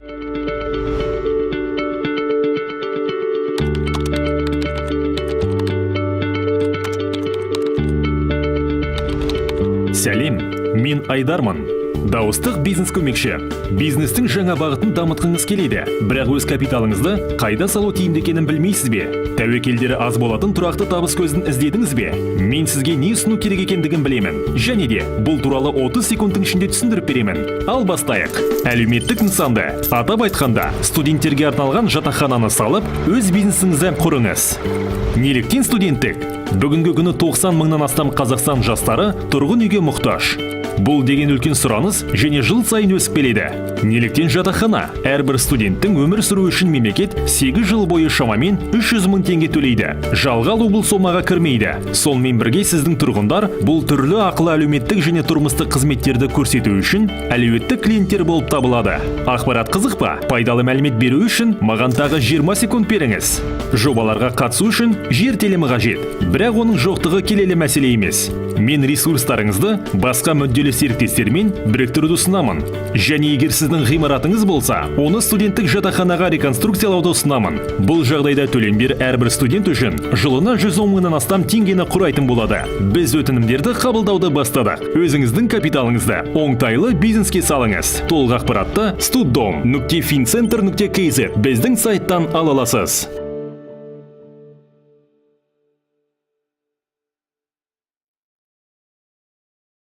Сәлем, мен Айдармын. Дауыстық бизнес көмекші. Бизнестің жаңа бағытын дамытқыңыз келеді, бірақ өз капиталыңызды қайда салу тиімді екенін білмейсіз бе? Тәуекелдері аз болатын тұрақты табыс көзін іздедіңіз бе? Мен сізге не ұсыну керек екендігін білемін. Және де бұл туралы 30 секундтың ішінде түсіндіріп беремін. Ал бастайық. Әлеуметтік нысанды, атап айтқанда, студенттерге арналған жатақхананы салып, өз бизнесіңізді құрыңыз. Неліктен студенттік? Бүгінгі күні 90 мыңнан астам Қазақстан жастары тұрғын үйге мұқтаж. Бұл деген үлкен сұраныс және жыл сайын өсіп келеді. Неліктен жатақхана? Әрбір студенттің өмір сүру үшін мемлекет 8 жыл бойы шамамен 300 мың теңге төлейді. Жалға алу бұл сомаға кірмейді. Сонымен бірге сіздің тұрғындар бұл түрлі ақылы әлеуметтік және тұрмыстық қызметтерді көрсету үшін әлеуетті клиенттер болып табылады. Ақпарат қызық па? Пайдалы мәлімет беру үшін маған тағы 20 секунд беріңіз. Жобаларға қатысу үшін жер телімі қажет, бірақ оның жоқтығы келелі мәселе емес. Мен ресурстарыңызды басқа мүдделі серіктестермен біріктіруді ұсынамын. Және егер сіздің ғимаратыңыз болса, оны студенттік жатақханаға реконструкциялауды ұсынамын. Бұл жағдайда төленбер әрбір студент үшін жылына 110 мыңнан астам теңгені құрайтын болады. Біз өтінімдерді қабылдауды бастадық. Өзіңіздің капиталыңызды оңтайлы бизнеске салыңыз. Толық ақпаратты studom.fincenter.kz біздің сайттан ала аласыз.